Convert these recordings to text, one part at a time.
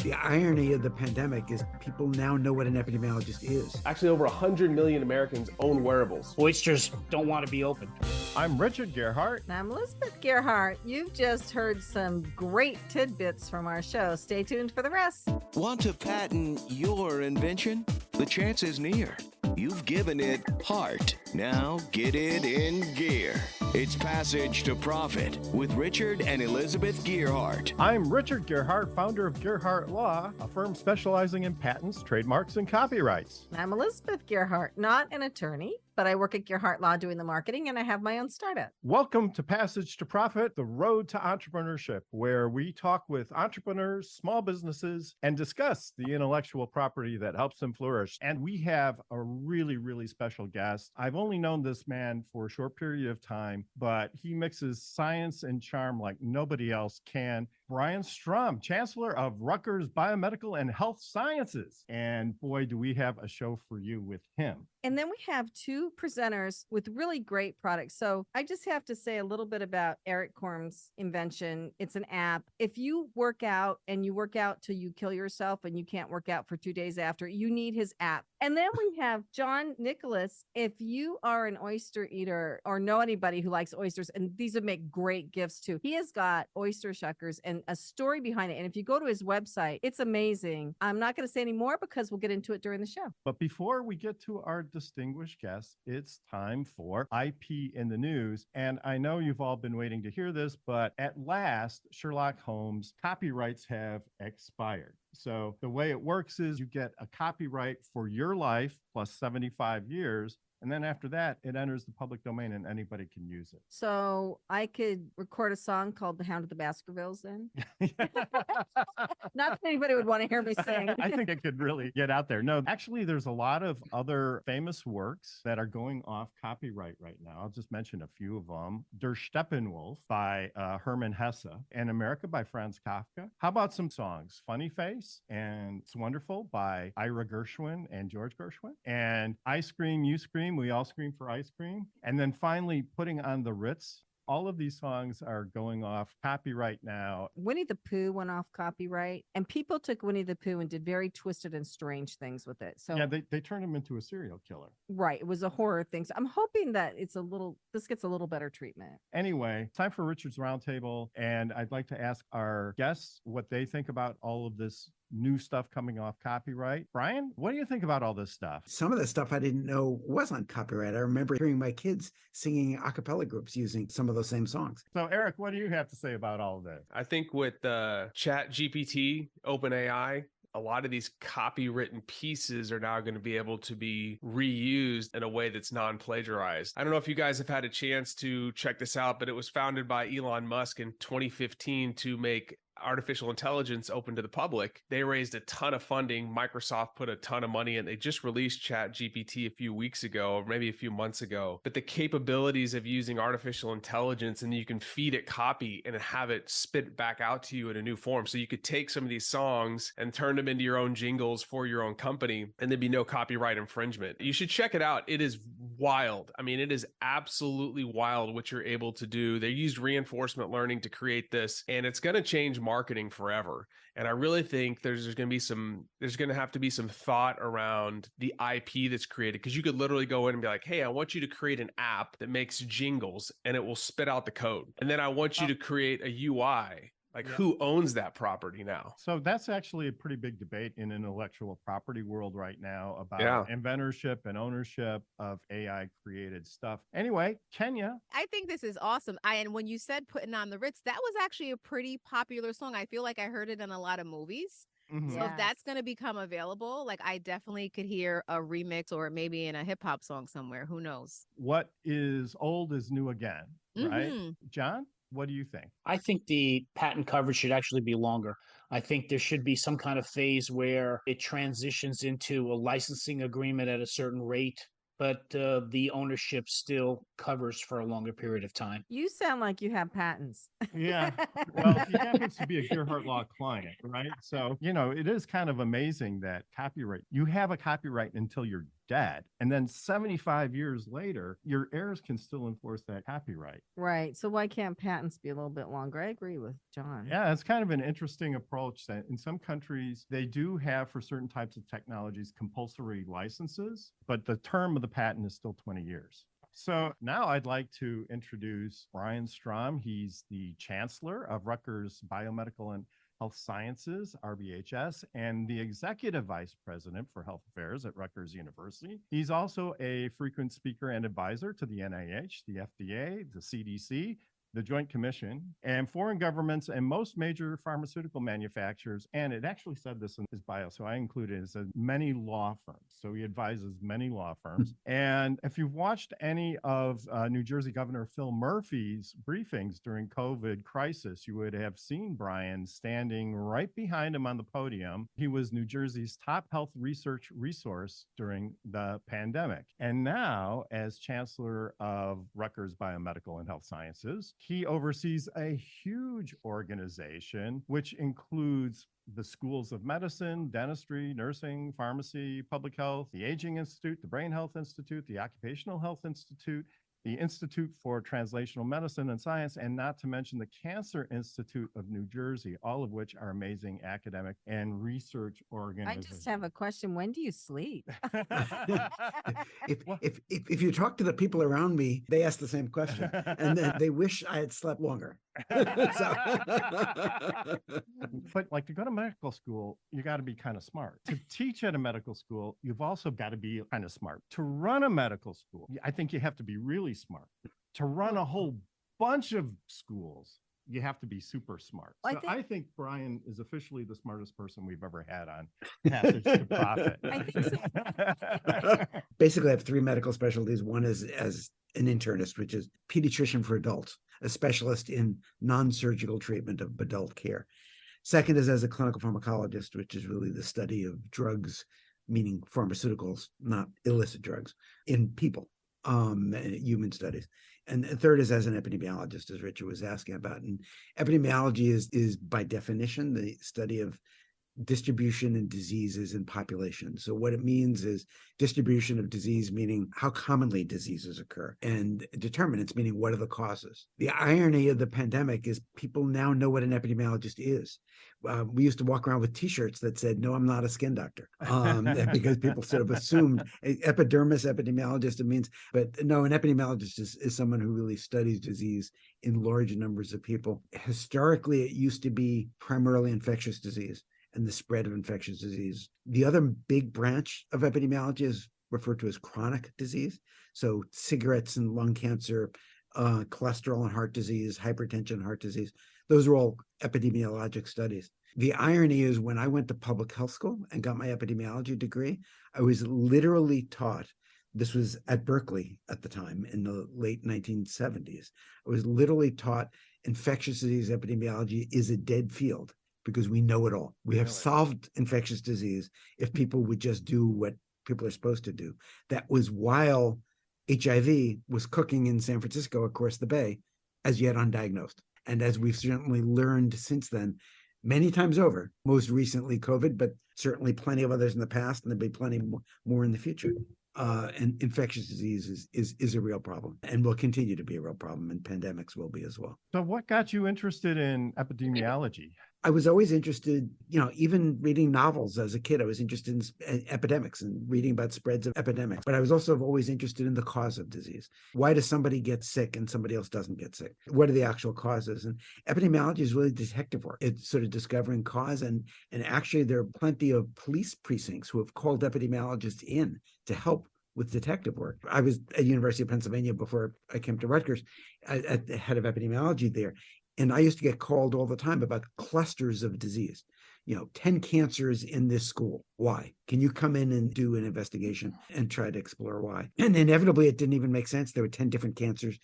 The irony of the pandemic is people now know what an epidemiologist is. Actually, over 100 million Americans own wearables. Oysters don't want to be open. I'm Richard Gerhart. And I'm Elizabeth Gerhart. You've just heard some great tidbits from our show. Stay tuned for the rest. Want to patent your invention? The chance is near. You've given it heart. Now get it in gear. It's Passage to Profit with Richard and Elizabeth Gerhart. I'm Richard Gerhart, founder of Gerhart Law, a firm specializing in patents, trademarks, and copyrights. I'm Elizabeth Gerhart, not an attorney, but I work at Gerhart Law doing the marketing, and I have my own startup. Welcome to Passage to Profit, the road to entrepreneurship, where we talk with entrepreneurs, small businesses, and discuss the intellectual property that helps them flourish. And we have a really, really special guest. I've only known this man for a short period of time, but he mixes science and charm like nobody else can. Brian Strom, Chancellor of Rutgers Biomedical and Health Sciences. And boy, do we have a show for you with him. And then we have two presenters with really great products. So I just have to say a little bit about Eric Korm's invention. It's an app. If you work out and you work out till you kill yourself and you can't work out for 2 days after, you need his app. And then we have John Nicholas. If you are an oyster eater or know anybody who likes oysters, and these would make great gifts too, he has got oyster shuckers and a story behind it. And if you go to his website, it's amazing. I'm not going to say any more because we'll get into it during the show. But before we get to our distinguished guest, it's time for IP in the news. And I know you've all been waiting to hear this, but at last, Sherlock Holmes copyrights have expired. So the way it works is you get a copyright for your life plus 75 years. And then after that, it enters the public domain and anybody can use it. So I could record a song called The Hound of the Baskervilles then? Not that anybody would want to hear me sing. I think it could really get out there. No, actually, there's a lot of other famous works that are going off copyright right now. I'll just mention a few of them. Der Steppenwolf by Hermann Hesse and America by Franz Kafka. How about some songs? Funny Face and It's Wonderful by Ira Gershwin and George Gershwin. And I Scream, You Scream, We All Scream for Ice Cream. And then finally, Putting on the Ritz. All of these songs are going off copyright now. Winnie the Pooh went off copyright, and people took Winnie the Pooh and did very twisted and strange things with it. So yeah, they turned him into a serial killer. Right. It was a horror thing. So I'm hoping that this gets a little better treatment. Anyway, time for Richard's Roundtable. And I'd like to ask our guests what they think about all of this new stuff coming off copyright. Brian, what do you think about all this stuff? Some of the stuff I didn't know was on copyright. I remember hearing my kids singing a cappella groups using some of those same songs. So Eric, what do you have to say about all of this? I think with Chat GPT, OpenAI, a lot of these copywritten pieces are now going to be able to be reused in a way that's non-plagiarized. I don't know if you guys have had a chance to check this out, but it was founded by Elon Musk in 2015 to make artificial intelligence open to the public. They raised a ton of funding. Microsoft put a ton of money in. They just released Chat GPT a few weeks ago, or maybe a few months ago. But the capabilities of using artificial intelligence, and you can feed it copy and have it spit back out to you in a new form. So you could take some of these songs and turn them into your own jingles for your own company, and there'd be no copyright infringement. You should check it out. It is wild. I mean, it is absolutely wild what you're able to do. They used reinforcement learning to create this, and it's going to change marketing forever. And I really think there's going to have to be some thought around the IP that's created, because you could literally go in and be like, hey, I want you to create an app that makes jingles and it will spit out the code. And then I want you to create a UI. Like, who owns that property now? So that's actually a pretty big debate in intellectual property world right now about inventorship and ownership of AI created stuff. Anyway, Kenya. I think this is awesome. And when you said Putting on the Ritz, that was actually a pretty popular song. I feel like I heard it in a lot of movies. Mm-hmm. So if that's going to become available, like I definitely could hear a remix or maybe in a hip hop song somewhere. Who knows? What is old is new again, right? Mm-hmm. John? What do you think? I think the patent coverage should actually be longer. I think there should be some kind of phase where it transitions into a licensing agreement at a certain rate, but the ownership still covers for a longer period of time. You sound like you have patents. Yeah. Well, he happens to be a Gerhart Law client, right? So, it is kind of amazing that you have a copyright until you're dead. And then 75 years later, your heirs can still enforce that copyright. Right. So why can't patents be a little bit longer? I agree with John. Yeah, it's kind of an interesting approach that in some countries, they do have for certain types of technologies compulsory licenses, but the term of the patent is still 20 years. So now I'd like to introduce Brian Strom. He's the chancellor of Rutgers Biomedical and Health Sciences, RBHS, and the executive vice president for health affairs at Rutgers University. He's also a frequent speaker and advisor to the NIH, the FDA, the CDC, the Joint Commission, and foreign governments and most major pharmaceutical manufacturers. And it actually said this in his bio, so I included it. It says many law firms. So he advises many law firms. And if you've watched any of New Jersey Governor Phil Murphy's briefings during COVID crisis, you would have seen Brian standing right behind him on the podium. He was New Jersey's top health research resource during the pandemic. And now, as chancellor of Rutgers Biomedical and Health Sciences, he oversees a huge organization, which includes the schools of medicine, dentistry, nursing, pharmacy, public health, the Aging Institute, the Brain Health Institute, the Occupational Health Institute, the Institute for Translational Medicine and Science, and not to mention the Cancer Institute of New Jersey, all of which are amazing academic and research I organizations. just have a question. When do you sleep? If you talk to the people around me, they ask the same question, and then they wish I had slept longer. But like to go to medical school, you got to be kind of smart. To teach at a medical school, you've also got to be kind of smart. To run a medical school, I think you have to be really smart. To run a whole bunch of schools, you have to be super smart. So I think Brian is officially the smartest person we've ever had on Passage to Profit. I think so. Basically, I have three medical specialties. One is as an internist, which is pediatrician for adults, a specialist in non-surgical treatment of adult care. Second is as a clinical pharmacologist, which is really the study of drugs, meaning pharmaceuticals, not illicit drugs, in people, human studies. And third is as an epidemiologist, as Richard was asking about. And epidemiology is by definition the study of distribution and diseases in population. So what it means is distribution of disease, meaning how commonly diseases occur, and determinants, meaning what are the causes. The irony of the pandemic is people now know what an epidemiologist is. We used to walk around with T-shirts that said, "No, I'm not a skin doctor," because people sort of assumed epidermis epidemiologist, it means, but no, an epidemiologist is someone who really studies disease in large numbers of people. Historically, it used to be primarily infectious disease and the spread of infectious disease. The other big branch of epidemiology is referred to as chronic disease. So cigarettes and lung cancer, cholesterol and heart disease, hypertension and heart disease, those are all epidemiologic studies. The irony is when I went to public health school and got my epidemiology degree, I was literally taught, this was at Berkeley at the time in the late 1970s, I was literally taught infectious disease epidemiology is a dead field, because we know it all. We have solved infectious disease if people would just do what people are supposed to do. That was while HIV was cooking in San Francisco across the bay, as yet undiagnosed. And as we've certainly learned since then, many times over, most recently COVID, but certainly plenty of others in the past, and there'll be plenty more in the future. And infectious disease is a real problem and will continue to be a real problem, and pandemics will be as well. So what got you interested in epidemiology? I was always interested, even reading novels as a kid, I was interested in epidemics and reading about spreads of epidemics. But I was also always interested in the cause of disease. Why does somebody get sick and somebody else doesn't get sick? What are the actual causes? And epidemiology is really detective work. It's sort of discovering cause. And actually, there are plenty of police precincts who have called epidemiologists in to help with detective work. I was at University of Pennsylvania before I came to Rutgers, at the head of epidemiology there. And I used to get called all the time about clusters of disease. 10 cancers in this school. Why? Can you come in and do an investigation and try to explore why? And inevitably, it didn't even make sense. There were 10 different cancers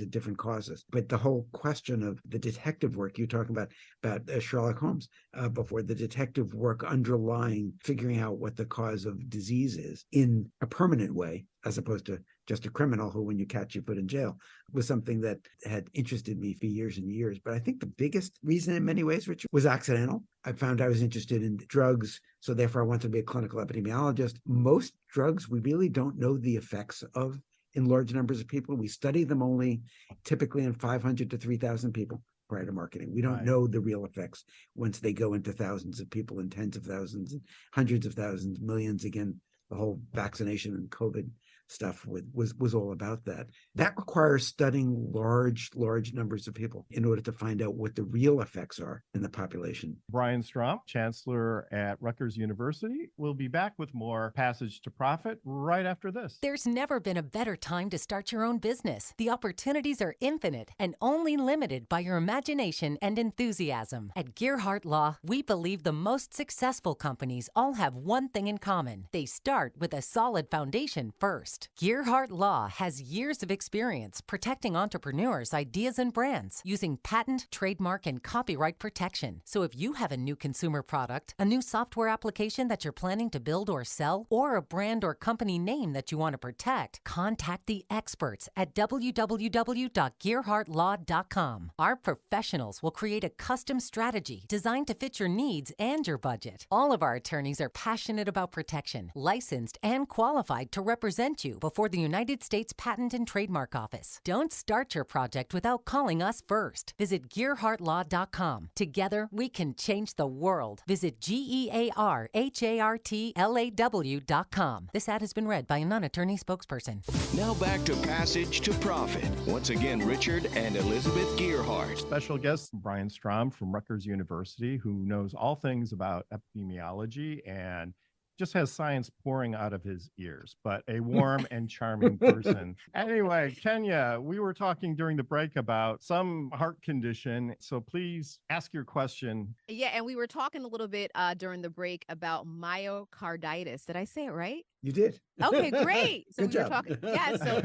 at different causes. But the whole question of the detective work, you're talking about Sherlock Holmes before, the detective work underlying figuring out what the cause of disease is in a permanent way as opposed to just a criminal who, when you catch, you put in jail, was something that had interested me for years and years. But I think the biggest reason in many ways, Richard, was accidental. I found I was interested in drugs, so therefore I wanted to be a clinical epidemiologist. Most drugs we really don't know the effects of in large numbers of people. We study them only typically in 500 to 3,000 people prior to marketing. We don't know the real effects once they go into thousands of people and tens of thousands and hundreds of thousands, millions. Again, the whole vaccination and COVID stuff was all about that. That requires studying large numbers of people in order to find out what the real effects are in the population. Brian Strom, Chancellor at Rutgers University, will be back with more Passage to Profit right after this. There's never been a better time to start your own business. The opportunities are infinite and only limited by your imagination and enthusiasm. At Gearhart Law, we believe the most successful companies all have one thing in common. They start with a solid foundation first. Gearhart Law has years of experience protecting entrepreneurs' ideas and brands using patent, trademark, and copyright protection. So if you have a new consumer product, a new software application that you're planning to build or sell, or a brand or company name that you want to protect, contact the experts at www.gearhartlaw.com. Our professionals will create a custom strategy designed to fit your needs and your budget. All of our attorneys are passionate about protection, licensed and qualified to represent you before the United States Patent and Trademark Office. Don't start your project without calling us first. Visit GearhartLaw.com. Together, we can change the world. Visit GearhartLaw.com. This ad has been read by a non-attorney spokesperson. Now back to Passage to Profit. Once again, Richard and Elizabeth Gearhart. Special guest, Brian Strom from Rutgers University, who knows all things about epidemiology and just has science pouring out of his ears, but a warm and charming person. Anyway, Kenya, we were talking during the break about some heart condition, so please ask your question. Yeah, and we were talking a little bit during the break about myocarditis. Did I say it right? You did. Okay, great. So Good we were job. talking, yeah, so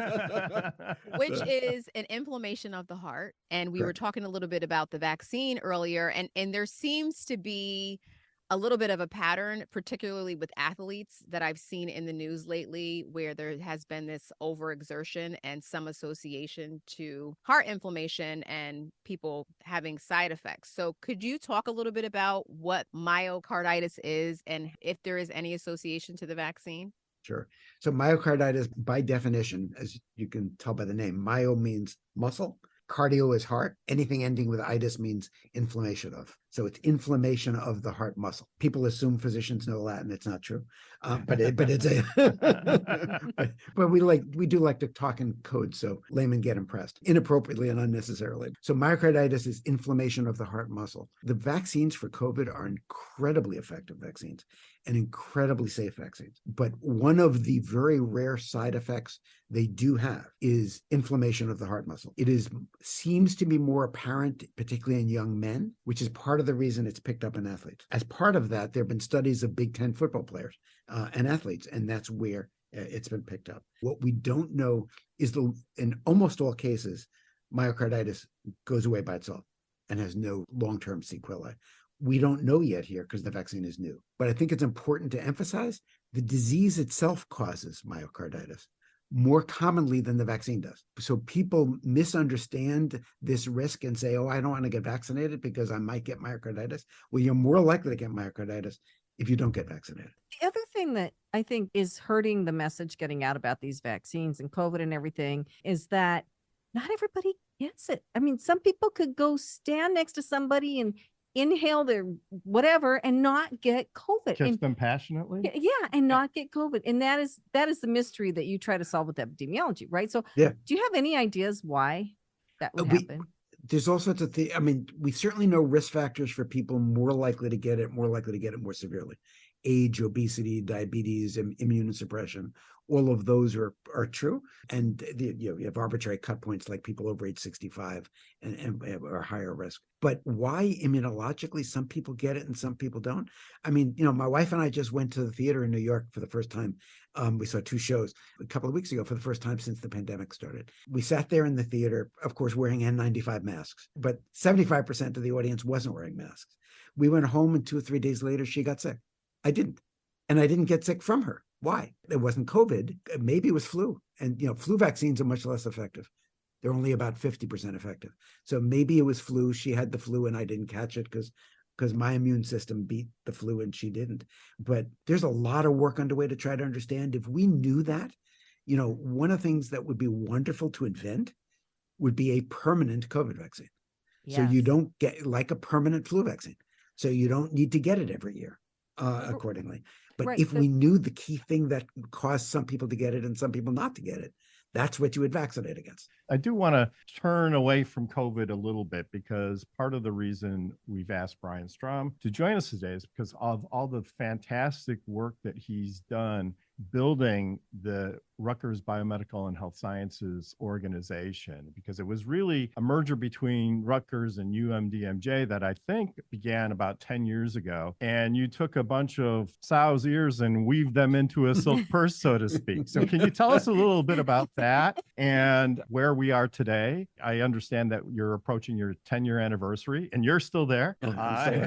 which is an inflammation of the heart. And we were Correct. talking a little bit about the vaccine earlier, and there seems to be a little bit of a pattern, particularly with athletes, that I've seen in the news lately, where there has been this overexertion and some association to heart inflammation and people having side effects. So could you talk a little bit about what myocarditis is and if there is any association to the vaccine? Sure. So myocarditis, by definition, as you can tell by the name, myo means muscle. Cardio is heart. Anything ending with itis means inflammation of. So it's inflammation of the heart muscle. People assume physicians know Latin. It's not true, but it's a. but we do like to talk in code, so laymen get impressed inappropriately and unnecessarily. So myocarditis is inflammation of the heart muscle. The vaccines for COVID are incredibly effective vaccines and incredibly safe vaccines. But one of the very rare side effects they do have is inflammation of the heart muscle. It seems to be more apparent, particularly in young men, which is part of the reason it's picked up in athletes. As part of that, there have been studies of Big Ten football players and athletes, and that's where it's been picked up. What we don't know is in almost all cases, myocarditis goes away by itself and has no long-term sequelae. We don't know yet here because the vaccine is new. But I think it's important to emphasize the disease itself causes myocarditis more commonly than the vaccine does. So people misunderstand this risk and say, oh, I don't want to get vaccinated because I might get myocarditis. Well, you're more likely to get myocarditis if you don't get vaccinated. The other thing that I think is hurting the message getting out about these vaccines and COVID and everything is that not everybody gets it. I mean, some people could go stand next to somebody and inhale their whatever and not get COVID. Kiss them passionately? Yeah, and not get COVID. And that is the mystery that you try to solve with epidemiology, right? So Yeah. Do you have any ideas why that would happen? There's all sorts of things. I mean, we certainly know risk factors for people more likely to get it more severely. Age, obesity, diabetes, immunosuppression, all of those are true. And you have arbitrary cut points like people over age 65 and are higher risk. But why immunologically some people get it and some people don't? I mean, my wife and I just went to the theater in New York for the first time. We saw 2 shows a couple of weeks ago for the first time since the pandemic started. We sat there in the theater, of course, wearing N95 masks, but 75% of the audience wasn't wearing masks. We went home and 2 or 3 days later, she got sick. I didn't. And I didn't get sick from her. Why? It wasn't COVID. Maybe it was flu. And, flu vaccines are much less effective. They're only about 50% effective. So maybe it was flu. She had the flu and I didn't catch it because my immune system beat the flu and she didn't. But there's a lot of work underway to try to understand. If we knew that, one of the things that would be wonderful to invent would be a permanent COVID vaccine. Yes. So you don't get like a permanent flu vaccine. So you don't need to get it every year accordingly. But Right. if we knew the key thing that caused some people to get it and some people not to get it, that's what you would vaccinate against. I do want to turn away from COVID a little bit because part of the reason we've asked Brian Strom to join us today is because of all the fantastic work that he's done building the Rutgers Biomedical and Health Sciences organization, because it was really a merger between Rutgers and UMDMJ that I think began about 10 years ago. And you took a bunch of sow's ears and weaved them into a silk purse, so to speak. So can you tell us a little bit about that and where we are today? I understand that you're approaching your 10-year anniversary and you're still there. And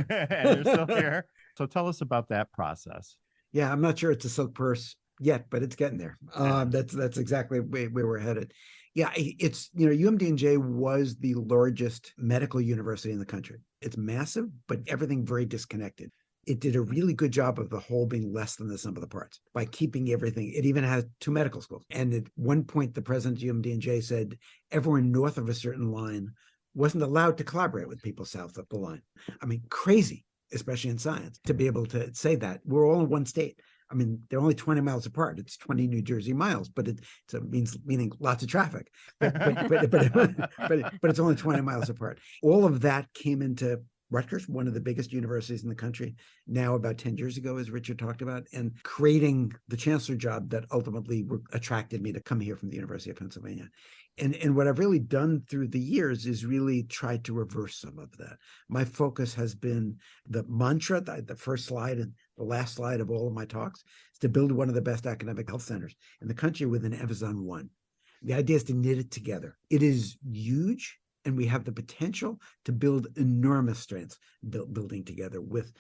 you're still here. So tell us about that process. Yeah, I'm not sure it's a silk purse yet, but it's getting there. That's exactly where we're headed. Yeah, it's, UMDNJ was the largest medical university in the country. It's massive, but everything very disconnected. It did a really good job of the whole being less than the sum of the parts by keeping everything. It even has 2 medical schools. And at one point, the president of UMDNJ said everyone north of a certain line wasn't allowed to collaborate with people south of the line. I mean, crazy, especially in science, to be able to say that. We're all in one state. I mean, they're only 20 miles apart. It's 20 New Jersey miles, but it meaning lots of traffic. But it's only 20 miles apart. All of that came into Rutgers, one of the biggest universities in the country, now about 10 years ago, as Richard talked about, and creating the chancellor job that ultimately attracted me to come here from the University of Pennsylvania. And what I've really done through the years is really try to reverse some of that. My focus has been the mantra, the first slide and the last slide of all of my talks, is to build one of the best academic health centers in the country with an emphasis on one. The idea is to knit it together. It is huge, and we have the potential to build enormous strengths building together with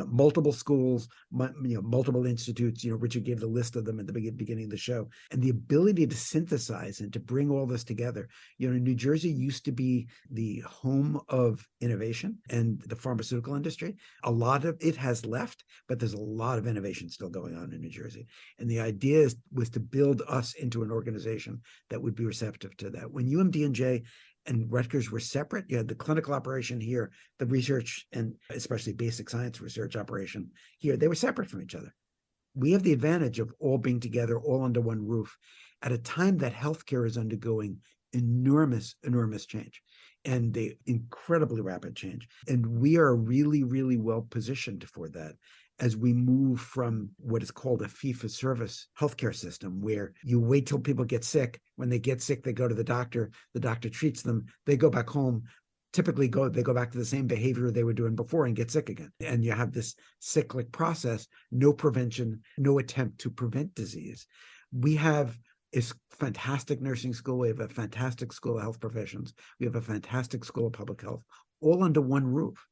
multiple schools, multiple institutes. Richard gave the list of them at the beginning of the show, and the ability to synthesize and to bring all this together. New Jersey used to be the home of innovation and the pharmaceutical industry. A lot of it has left, but there's a lot of innovation still going on in New Jersey. And the idea was to build us into an organization that would be receptive to that. When UMDNJ and Rutgers were separate, you had the clinical operation here, the research and especially basic science research operation here. They were separate from each other. We have the advantage of all being together, all under one roof, at a time that healthcare is undergoing enormous, enormous change and the incredibly rapid change. And we are really, really well positioned for that as we move from what is called a fee-for-service healthcare system, where you wait till people get sick. When they get sick, they go to the doctor treats them, they go back home, typically they go back to the same behavior they were doing before and get sick again. And you have this cyclic process, no prevention, no attempt to prevent disease. We have a fantastic nursing school. We have a fantastic school of health professions. We have a fantastic school of public health, all under one roof.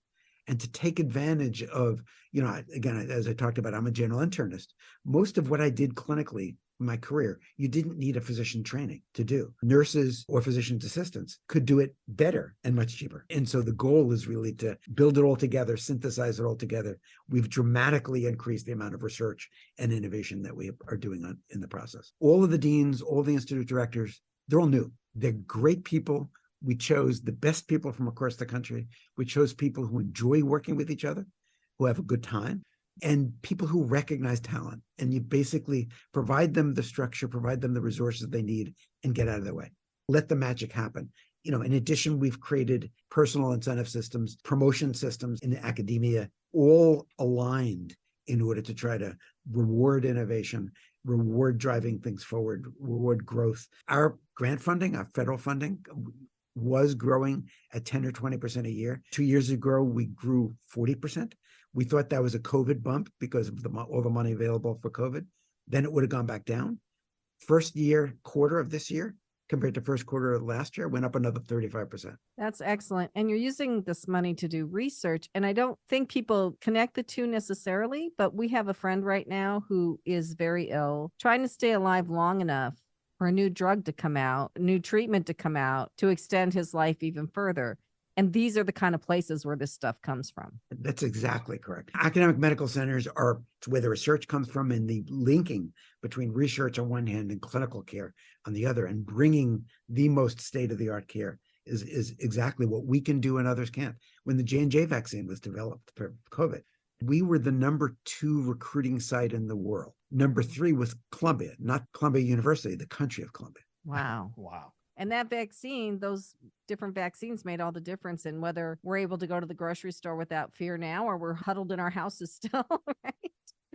And to take advantage of, again, as I talked about, I'm a general internist. Most of what I did clinically in my career, you didn't need a physician training to do. Nurses or physician's assistants could do it better and much cheaper. And so the goal is really to build it all together, synthesize it all together. We've dramatically increased the amount of research and innovation that we are doing in the process. All of the deans, all the institute directors, they're all new. They're great people. We chose the best people from across the country. We chose people who enjoy working with each other, who have a good time, and people who recognize talent. And you basically provide them the structure, provide them the resources they need, and get out of their way. Let the magic happen. In addition, we've created personal incentive systems, promotion systems in academia, all aligned in order to try to reward innovation, reward driving things forward, reward growth. Our grant funding, our federal funding, was growing at 10 or 20% a year. 2 years ago, we grew 40%. We thought that was a COVID bump because of all the money available for COVID. Then it would have gone back down. First quarter of this year, compared to first quarter of last year, went up another 35%. That's excellent. And you're using this money to do research. And I don't think people connect the two necessarily, but we have a friend right now who is very ill, trying to stay alive long enough for a new drug to come out, a new treatment to come out to extend his life even further. And these are the kind of places where this stuff comes from. That's exactly correct. Academic medical centers are where the research comes from, and the linking between research on one hand and clinical care on the other, and bringing the most state-of-the-art care is exactly what we can do and others can't. When the J&J vaccine was developed for COVID, we were the number 2 recruiting site in the world. Number 3 was Columbia, not Columbia University, the country of Columbia. Wow. Wow. And that vaccine, those different vaccines made all the difference in whether we're able to go to the grocery store without fear now, or we're huddled in our houses still, right?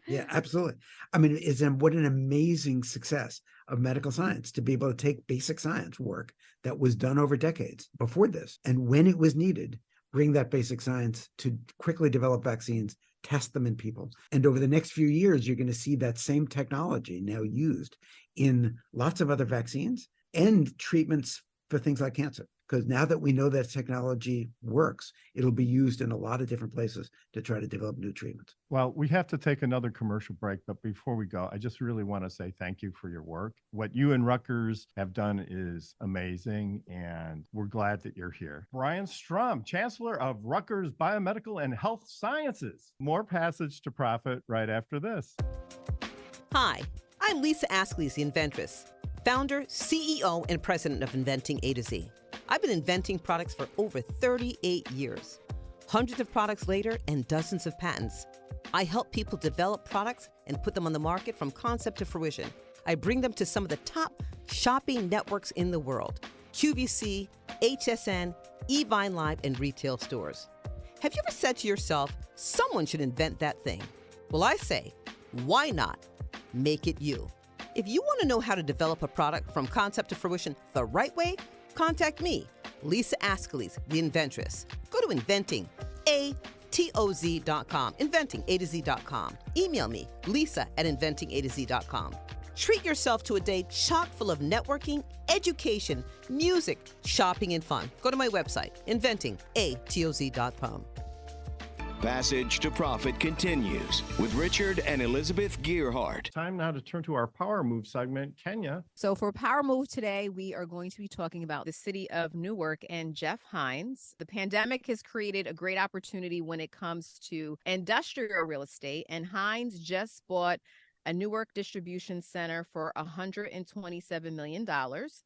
Yeah, absolutely. I mean, what an amazing success of medical science to be able to take basic science work that was done over decades before this, and when it was needed, bring that basic science to quickly develop vaccines, test them in people. And over the next few years, you're going to see that same technology now used in lots of other vaccines and treatments for things like cancer. Because now that we know that technology works, it'll be used in a lot of different places to try to develop new treatments. Well, we have to take another commercial break, but before we go, I just really want to say thank you for your work. What you and Rutgers have done is amazing, and we're glad that you're here. Brian Strom, Chancellor of Rutgers Biomedical and Health Sciences. More Passage to Profit right after this. Hi, I'm Lisa Askley's the inventress, founder, CEO, and president of Inventing A to Z. I've been inventing products for over 38 years. Hundreds of products later and dozens of patents. I help people develop products and put them on the market from concept to fruition. I bring them to some of the top shopping networks in the world: QVC, HSN, eVine Live, and retail stores. Have you ever said to yourself, someone should invent that thing? Well, I say, why not make it you? If you want to know how to develop a product from concept to fruition the right way, contact me, Lisa Askley's the inventress. Go to inventingatoz.com, inventingatoz.com. Email me, lisa@inventingatoz.com. Treat yourself to a day chock full of networking, education, music, shopping, and fun. Go to my website, inventingatoz.com. Passage to Profit continues with Richard and Elizabeth Gearhart. Time now to turn to our Power Move segment. Kenya. So for Power Move today, we are going to be talking about the city of Newark and Jeff Hines. The pandemic has created a great opportunity when it comes to industrial real estate, and Hines just bought a Newark distribution center for $127 million.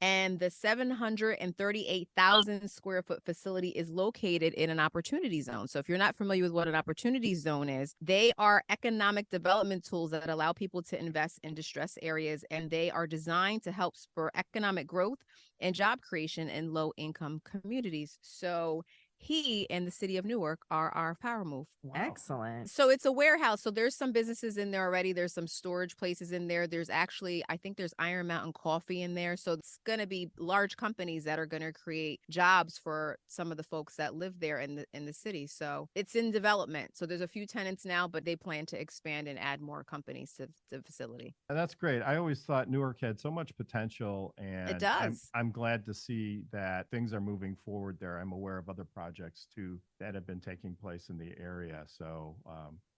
And the 738,000 square foot facility is located in an opportunity zone. So if you're not familiar with what an opportunity zone is, they are economic development tools that allow people to invest in distressed areas, and they are designed to help spur economic growth and job creation in low income communities. So he and the city of Newark are our Power Move. Wow. Excellent. So it's a warehouse. So there's some businesses in there already. There's some storage places in there. There's actually, I think there's Iron Mountain Coffee in there. So it's going to be large companies that are going to create jobs for some of the folks that live there in the city. So it's in development. So there's a few tenants now, but they plan to expand and add more companies to the facility. And that's great. I always thought Newark had so much potential, and it does. I'm glad to see that things are moving forward there. I'm aware of other projects too that have been taking place in the area. So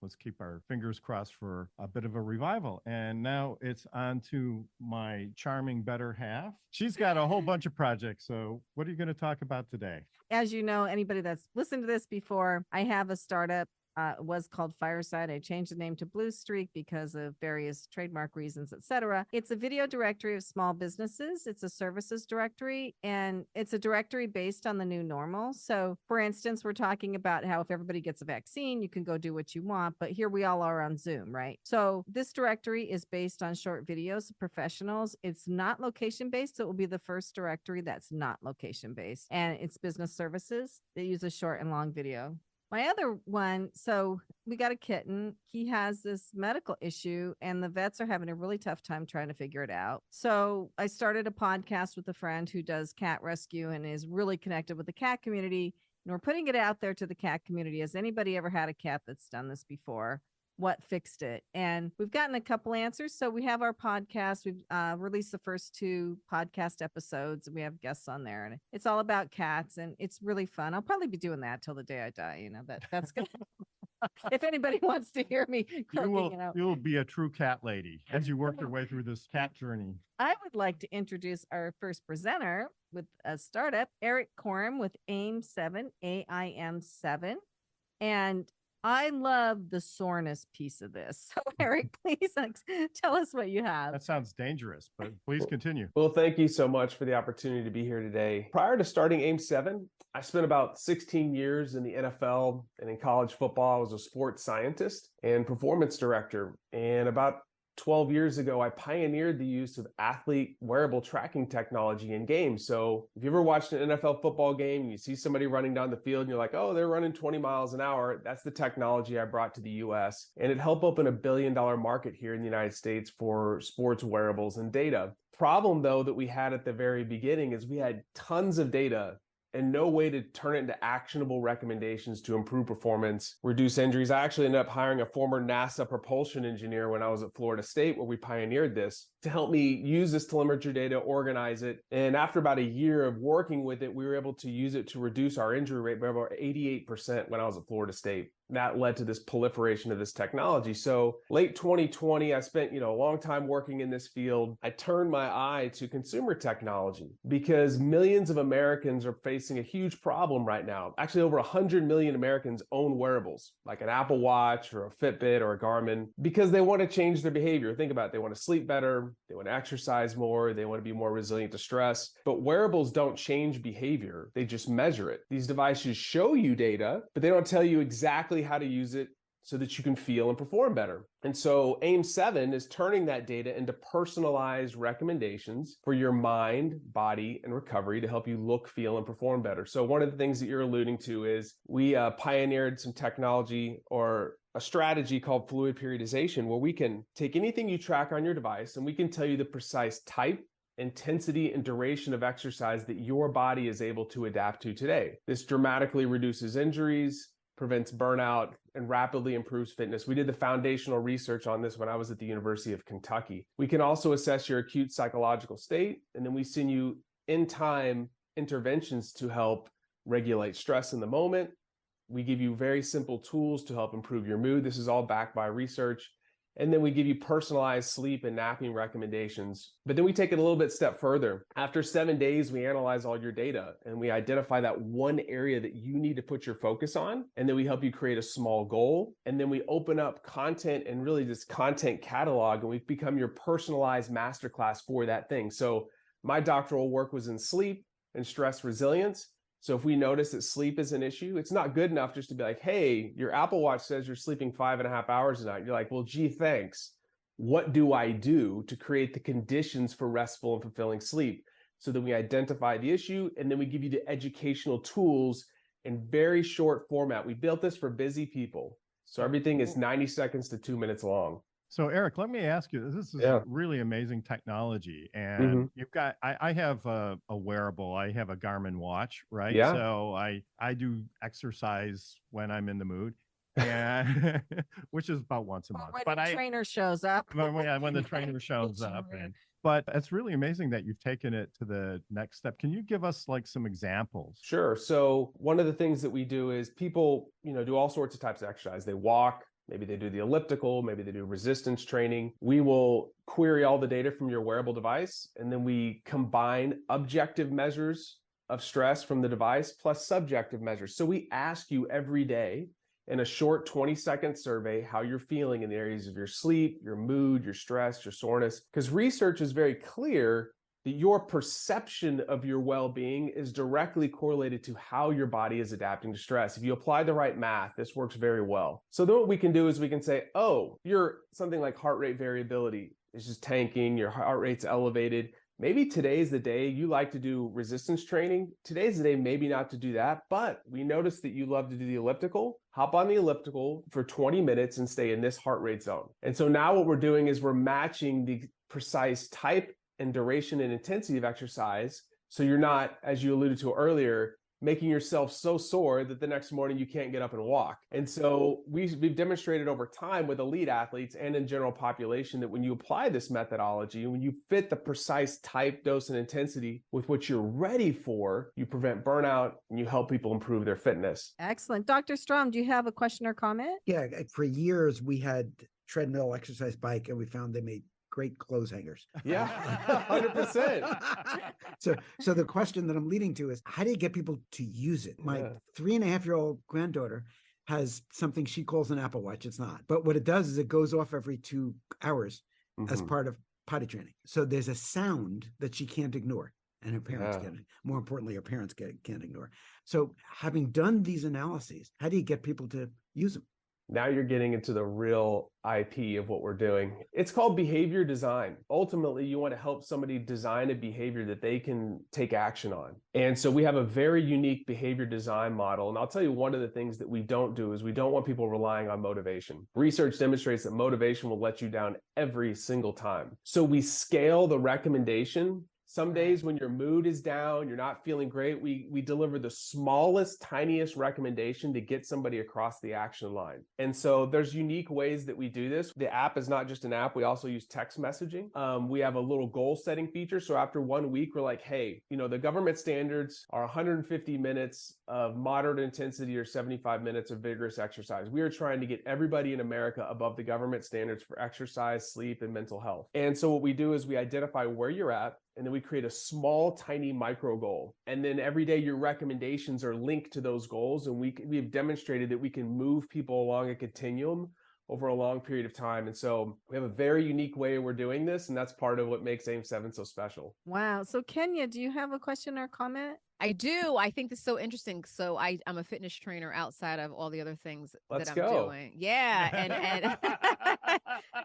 let's keep our fingers crossed for a bit of a revival. And now it's on to my charming better half. She's got a whole bunch of projects. So what are you going to talk about today? As you know, anybody that's listened to this before, I have a startup. It was called Fireside. I changed the name to Blue Streak because of various trademark reasons, etc. It's a video directory of small businesses. It's a services directory, and it's a directory based on the new normal. So, for instance, we're talking about how if everybody gets a vaccine, you can go do what you want, but here we all are on Zoom, right? So this directory is based on short videos of professionals. It's not location-based. So it will be the first directory that's not location-based, and it's business services that use a short and long video. My other one, so we got a kitten. He has this medical issue, and the vets are having a really tough time trying to figure it out. So I started a podcast with a friend who does cat rescue and is really connected with the cat community. And we're putting it out there to the cat community. Has anybody ever had a cat that's done this before? what fixed it. And we've gotten a couple answers. So we have our podcast. We've released the first 2 podcast episodes. We have guests on there, and it's all about cats, and it's really fun. I'll probably be doing that till the day I die. That's good. If anybody wants to hear me croaking, you will be a true cat lady as you work your way through this cat journey. I would like to introduce our first presenter with a startup, Eric Corum with AIM7, AIM7. And I love the soreness piece of this. So Eric, please tell us what you have. That sounds dangerous, but please continue. Well, thank you so much for the opportunity to be here today. Prior to starting AIM7, I spent about 16 years in the NFL and in college football. I was a sports scientist and performance director. And about 12 years ago, I pioneered the use of athlete wearable tracking technology in games. So if you ever watched an NFL football game and you see somebody running down the field and you're like, oh, they're running 20 miles an hour, that's the technology I brought to the US. And it helped open $1 billion market here in the United States for sports wearables and data. Problem, though, that we had at the very beginning is we had tons of data and no way to turn it into actionable recommendations to improve performance, reduce injuries. I actually ended up hiring a former NASA propulsion engineer when I was at Florida State, where we pioneered this, to help me use this telemetry data, organize it. And after about a year of working with it, we were able to use it to reduce our injury rate by about 88% when I was at Florida State. That led to this proliferation of this technology. So late 2020, I spent, a long time working in this field. I turned my eye to consumer technology because millions of Americans are facing a huge problem right now. Actually, over 100 million Americans own wearables, like an Apple Watch or a Fitbit or a Garmin, because they want to change their behavior. Think about it. They want to sleep better. They want to exercise more. They want to be more resilient to stress. But wearables don't change behavior. They just measure it. These devices show you data, but they don't tell you exactly how to use it so that you can feel and perform better. And so AIM7 is turning that data into personalized recommendations for your mind, body, and recovery to help you look, feel, and perform better. So one of the things that you're alluding to is we pioneered some technology or a strategy called fluid periodization, where we can take anything you track on your device and we can tell you the precise type, intensity, and duration of exercise that your body is able to adapt to today. This dramatically reduces injuries, prevents burnout, and rapidly improves fitness. We did the foundational research on this when I was at the University of Kentucky. We can also assess your acute psychological state, and then we send you in-time interventions to help regulate stress in the moment. We give you very simple tools to help improve your mood. This is all backed by research. And then we give you personalized sleep and napping recommendations. But then we take it a little bit step further. After 7 days, we analyze all your data and we identify that one area that you need to put your focus on. And then we help you create a small goal. And then we open up content and really this content catalog, and we become your personalized masterclass for that thing. So my doctoral work was in sleep and stress resilience. So if we notice that sleep is an issue, it's not good enough just to be like, hey, your Apple Watch says you're sleeping 5.5 hours a night. You're like, well, gee, thanks. What do I do to create the conditions for restful and fulfilling sleep? So that we identify the issue, and then we give you the educational tools in very short format. We built this for busy people. So everything is 90 seconds to 2 minutes long. So Eric, let me ask you, this is really amazing technology. And you've got, I have a wearable, I have a Garmin watch, right? Yeah. So I do exercise when I'm in the mood, and which is about once a month. When the trainer shows up. When the trainer shows up. But it's really amazing that you've taken it to the next step. Can you give us like some examples? Sure. So one of the things that we do is people, do all sorts of types of exercise. They walk, maybe they do the elliptical, maybe they do resistance training. We will query all the data from your wearable device, and then we combine objective measures of stress from the device plus subjective measures. So we ask you every day in a short 20-second survey how you're feeling in the areas of your sleep, your mood, your stress, your soreness, because research is very clear that your perception of your well-being is directly correlated to how your body is adapting to stress. If you apply the right math, this works very well. So then what we can do is we can say, oh, you're something like heart rate variability is just tanking, your heart rate's elevated. Maybe today's the day you like to do resistance training. Today's the day maybe not to do that, but we noticed that you love to do the elliptical. Hop on the elliptical for 20 minutes and stay in this heart rate zone. And so now what we're doing is we're matching the precise type and duration and intensity of exercise. So you're not, as you alluded to earlier, making yourself so sore that the next morning you can't get up and walk. And so we've demonstrated over time with elite athletes and in general population that when you apply this methodology, when you fit the precise type, dose, and intensity with what you're ready for, you prevent burnout and you help people improve their fitness. Excellent. Dr. Strom, do you have a question or comment? Yeah, for years we had treadmill, exercise bike, and we found they made great clothes hangers. Yeah, 100%. So the question that I'm leading to is, how do you get people to use it? My 3.5-year-old granddaughter has something she calls an Apple Watch. It's not. But what it does is it goes off every 2 hours as part of potty training. So there's a sound that she can't ignore. And her parents can't. More importantly, her parents can't ignore. So having done these analyses, how do you get people to use them? Now you're getting into the real IP of what we're doing. It's called behavior design. Ultimately, you want to help somebody design a behavior that they can take action on. And so we have a very unique behavior design model. And I'll tell you, one of the things that we don't do is we don't want people relying on motivation. Research demonstrates that motivation will let you down every single time. So we scale the recommendation. Some days when your mood is down, you're not feeling great, we deliver the smallest, tiniest recommendation to get somebody across the action line. And so there's unique ways that we do this. The app is not just an app. We also use text messaging. We have a little goal setting feature. So after 1 week, we're like, hey, the government standards are 150 minutes of moderate intensity or 75 minutes of vigorous exercise. We are trying to get everybody in America above the government standards for exercise, sleep, and mental health. And so what we do is we identify where you're at, and then we create a small, tiny micro goal. And then every day your recommendations are linked to those goals. And we've demonstrated that we can move people along a continuum over a long period of time. And so we have a very unique way we're doing this. And that's part of what makes AIM-7 so special. Wow. So Kenya, do you have a question or comment? I do. I think this is so interesting. So I'm a fitness trainer outside of all the other things Let's that I'm go. doing. Yeah. And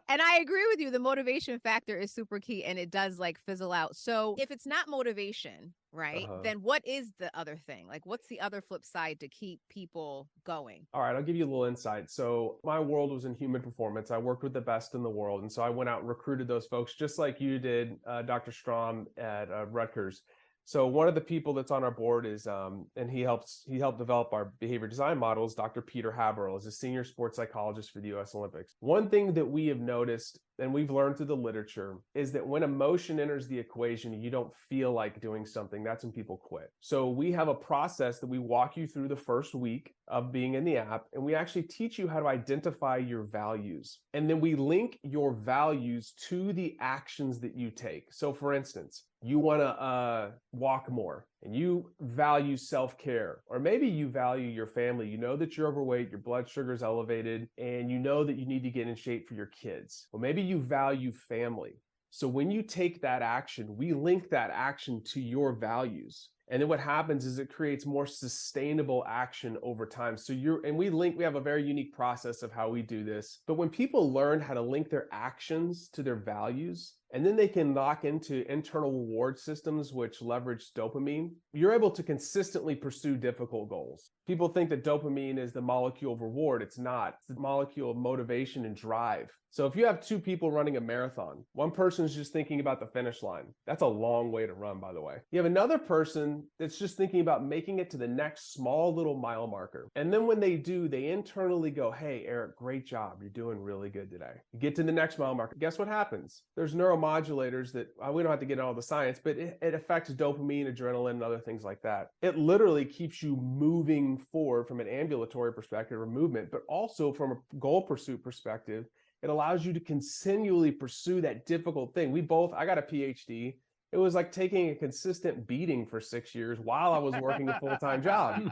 and I agree with you. The motivation factor is super key and it does fizzle out. So if it's not motivation, right, then what is the other thing? What's the other flip side to keep people going? All right, I'll give you a little insight. So my world was in human performance. I worked with the best in the world. And so I went out and recruited those folks just like you did, Dr. Strom at Rutgers. So one of the people that's on our board is, and he helped develop our behavior design models, Dr. Peter Haberl is a senior sports psychologist for the U.S. Olympics. One thing that we have noticed, and we've learned through the literature, is that when emotion enters the equation and you don't feel like doing something, that's when people quit. So we have a process that we walk you through the first week of being in the app, and we actually teach you how to identify your values. And then we link your values to the actions that you take. So for instance, you want to walk more and you value self-care, or maybe you value your family. You know that you're overweight, your blood sugar is elevated, and you know that you need to get in shape for your kids. Well, maybe you value family. So when you take that action, we link that action to your values. And then what happens is it creates more sustainable action over time. So we have a very unique process of how we do this. But when people learn how to link their actions to their values, and then they can lock into internal reward systems, which leverage dopamine, you're able to consistently pursue difficult goals. People think that dopamine is the molecule of reward. It's not. It's the molecule of motivation and drive. So if you have 2 people running a marathon, one person's just thinking about the finish line. That's a long way to run, by the way. You have another person that's just thinking about making it to the next small little mile marker. And then when they do, they internally go, hey, Eric, great job. You're doing really good today. You get to the next mile marker. Guess what happens? There's neuromodulators that we don't have to get into all the science, but it affects dopamine, adrenaline, and other things like that. It literally keeps you moving forward from an ambulatory perspective or movement, but also from a goal pursuit perspective. It allows you to continually pursue that difficult thing. I got a PhD. It was like taking a consistent beating for 6 years while I was working a full-time job.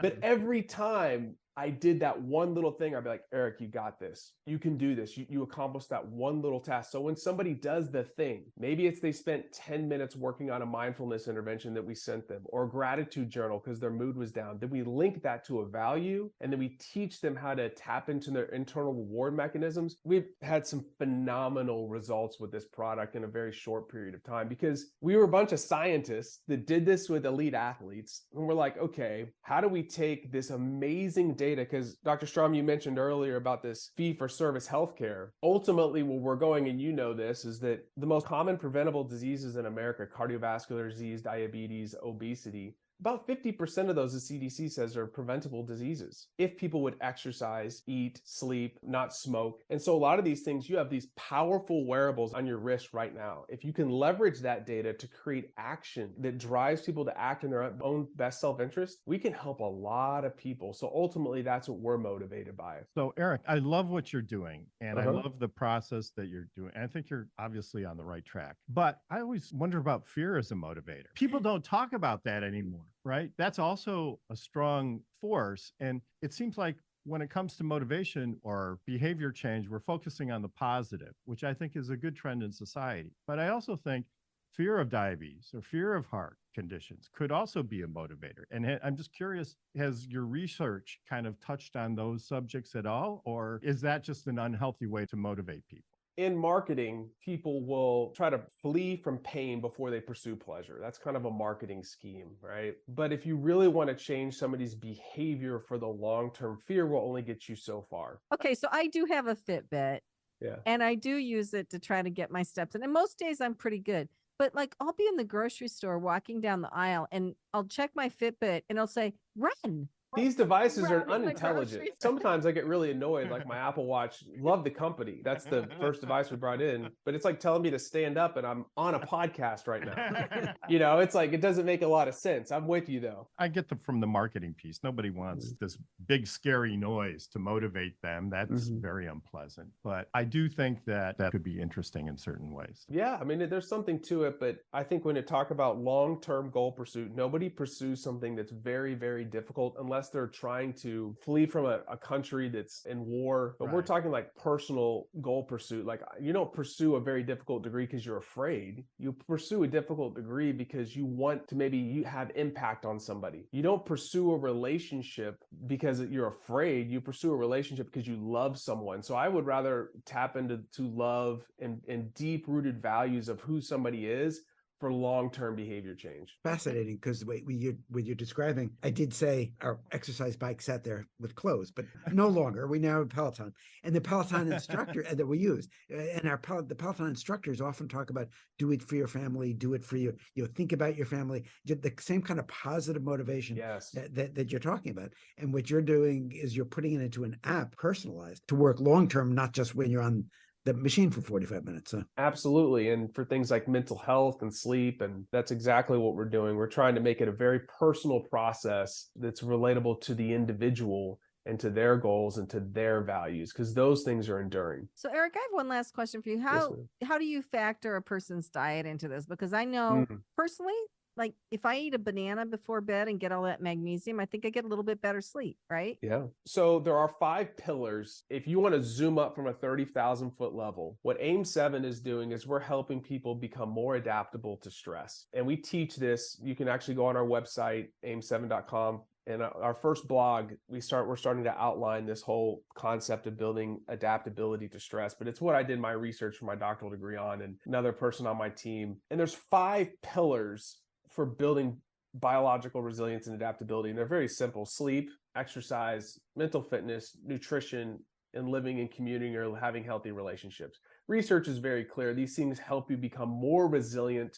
But every time I did that one little thing, I'd be like, Eric, you got this. You can do this. You accomplished that one little task. So when somebody does the thing, maybe it's they spent 10 minutes working on a mindfulness intervention that we sent them, or a gratitude journal because their mood was down. Then we link that to a value, and then we teach them how to tap into their internal reward mechanisms. We've had some phenomenal results with this product in a very short period of time because we were a bunch of scientists that did this with elite athletes. And we're like, okay, how do we take this amazing data? Because Dr. Strom, you mentioned earlier about this fee-for-service healthcare. Ultimately, where we're going, and you know this, is that the most common preventable diseases in America, cardiovascular disease, diabetes, obesity, About 50% of those, the CDC says, are preventable diseases if people would exercise, eat, sleep, not smoke. And so a lot of these things, you have these powerful wearables on your wrist right now. If you can leverage that data to create action that drives people to act in their own best self-interest, we can help a lot of people. So ultimately, that's what we're motivated by. So Eric, I love what you're doing, and I love the process that you're doing. I think you're obviously on the right track, but I always wonder about fear as a motivator. People don't talk about that anymore, right? That's also a strong force. And it seems like when it comes to motivation or behavior change, we're focusing on the positive, which I think is a good trend in society. But I also think fear of diabetes or fear of heart conditions could also be a motivator. And I'm just curious, has your research kind of touched on those subjects at all? Or is that just an unhealthy way to motivate people? In marketing, people will try to flee from pain before they pursue pleasure. That's kind of a marketing scheme, right? But if you really want to change somebody's behavior for the long term, fear will only get you so far. Okay, so I do have a Fitbit. Yeah. And I do use it to try to get my steps in. And most days I'm pretty good. But like I'll be in the grocery store walking down the aisle and I'll check my Fitbit and it'll say, run. These devices are Run in the unintelligent. grocery store. Sometimes I get really annoyed, like my Apple Watch, love the company. That's the first device we brought in, but it's like telling me to stand up and I'm on a podcast right now. You know, it's like, it doesn't make a lot of sense. I'm with you though. I get from the marketing piece. Nobody wants this big, scary noise to motivate them. That's very unpleasant. But I do think that could be interesting in certain ways. Yeah, I mean, there's something to it, but I think when you talk about long-term goal pursuit, nobody pursues something that's very, very difficult unless they're trying to flee from a country that's in war. But we're talking like personal goal pursuit. Like you don't pursue a very difficult degree because you're afraid. You pursue a difficult degree because you want to you have impact on somebody. You don't pursue a relationship because you're afraid. You pursue a relationship because you love someone. So I would rather tap into love and deep-rooted values of who somebody is for long-term behavior change. Fascinating, because when you're describing, I did say our exercise bike sat there with clothes, but no longer. We now have Peloton, and the Peloton instructor that we use, and the Peloton instructors often talk about do it for your family, do it for you. Think about your family, the same kind of positive motivation that you're talking about. And what you're doing is you're putting it into an app, personalized to work long-term, not just when you're on the machine for 45 minutes. Absolutely. And for things like mental health and sleep, and that's exactly what we're doing. We're trying to make it a very personal process that's relatable to the individual and to their goals and to their values, because those things are enduring. So Eric, I have one last question for you. How do you factor a person's diet into this? Because I know personally, like if I eat a banana before bed and get all that magnesium, I think I get a little bit better sleep, right? Yeah. So there are 5 pillars. If you want to zoom up from a 30,000 foot level, what AIM7 is doing is we're helping people become more adaptable to stress. And we teach this. You can actually go on our website, aim7.com. And our first blog, we're starting to outline this whole concept of building adaptability to stress. But it's what I did my research for my doctoral degree on, and another person on my team. And there's 5 pillars for building biological resilience and adaptability. And they're very simple: sleep, exercise, mental fitness, nutrition, and living in community or having healthy relationships. Research is very clear. These things help you become more resilient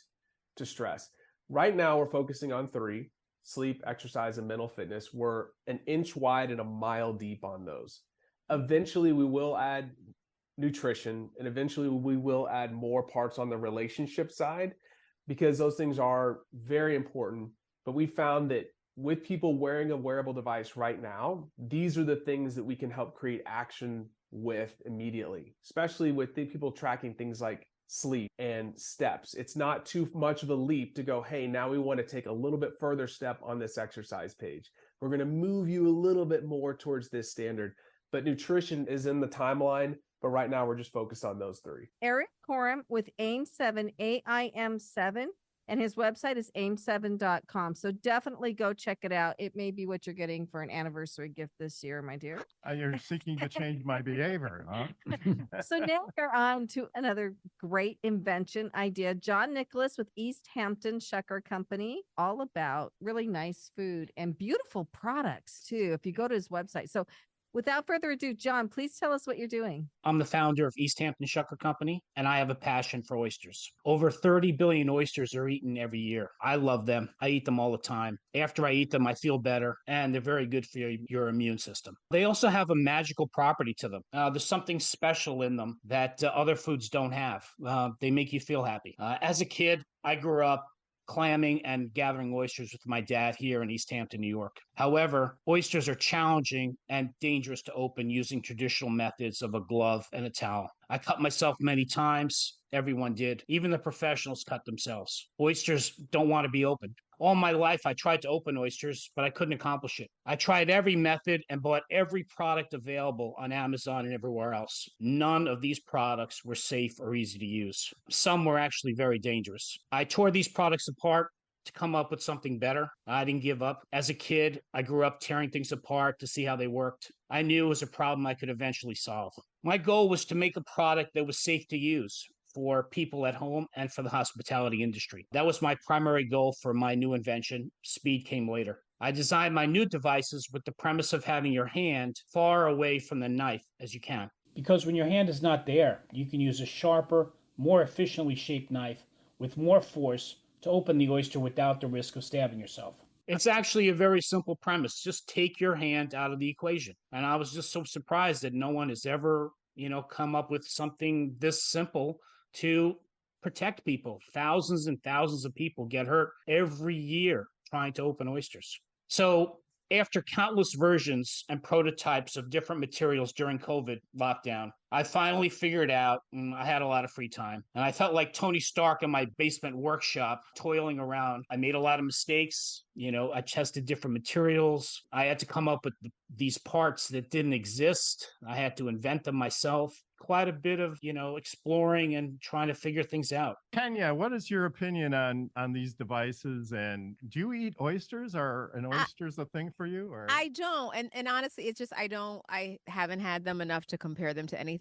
to stress. Right now, we're focusing on 3: sleep, exercise, and mental fitness. We're an inch wide and a mile deep on those. Eventually, we will add nutrition, and eventually we will add more parts on the relationship side, because those things are very important. But we found that with people wearing a wearable device right now, these are the things that we can help create action with immediately, especially with the people tracking things like sleep and steps. It's not too much of a leap to go, hey, now we want to take a little bit further step on this exercise page. We're going to move you a little bit more towards this standard. But nutrition is in the timeline. But right now, we're just focused on those 3. Eric Corum with AIM7, AIM7, and his website is aim7.com. So definitely go check it out. It may be what you're getting for an anniversary gift this year, my dear. You're seeking to change my behavior, huh? So now we're on to another great invention idea. John Nicholas with East Hampton Shucker Company, all about really nice food and beautiful products too, if you go to his website. So Without further ado, John, please tell us what you're doing. I'm the founder of East Hampton Shucker Company, and I have a passion for oysters. Over 30 billion oysters are eaten every year. I love them. I eat them all the time. After I eat them, I feel better, and they're very good for your immune system. They also have a magical property to them. There's something special in them that other foods don't have. They make you feel happy. As a kid, I grew up clamming and gathering oysters with my dad here in East Hampton, New York. However, oysters are challenging and dangerous to open using traditional methods of a glove and a towel. I cut myself many times. Everyone did. Even the professionals cut themselves. Oysters don't want to be opened. All my life, I tried to open oysters, but I couldn't accomplish it. I tried every method and bought every product available on Amazon and everywhere else. None of these products were safe or easy to use. Some were actually very dangerous. I tore these products apart to come up with something better. I didn't give up. As a kid, I grew up tearing things apart to see how they worked. I knew it was a problem I could eventually solve. My goal was to make a product that was safe to use for people at home and for the hospitality industry. That was my primary goal for my new invention. Speed came later. I designed my new devices with the premise of having your hand far away from the knife as you can. Because when your hand is not there, you can use a sharper, more efficiently shaped knife with more force to open the oyster without the risk of stabbing yourself. It's actually a very simple premise. Just take your hand out of the equation. And I was just so surprised that no one has ever, come up with something this simple to protect people. Thousands and thousands of people get hurt every year trying to open oysters. So after countless versions and prototypes of different materials during COVID lockdown, I finally figured out, and I had a lot of free time, and I felt like Tony Stark in my basement workshop toiling around. I made a lot of mistakes. I tested different materials. I had to come up with these parts that didn't exist. I had to invent them myself. Quite a bit of, exploring and trying to figure things out. Kenya, what is your opinion on these devices? And do you eat oysters? Are an oysters a thing for you? Or I don't. And honestly, it's just I haven't had them enough to compare them to anything.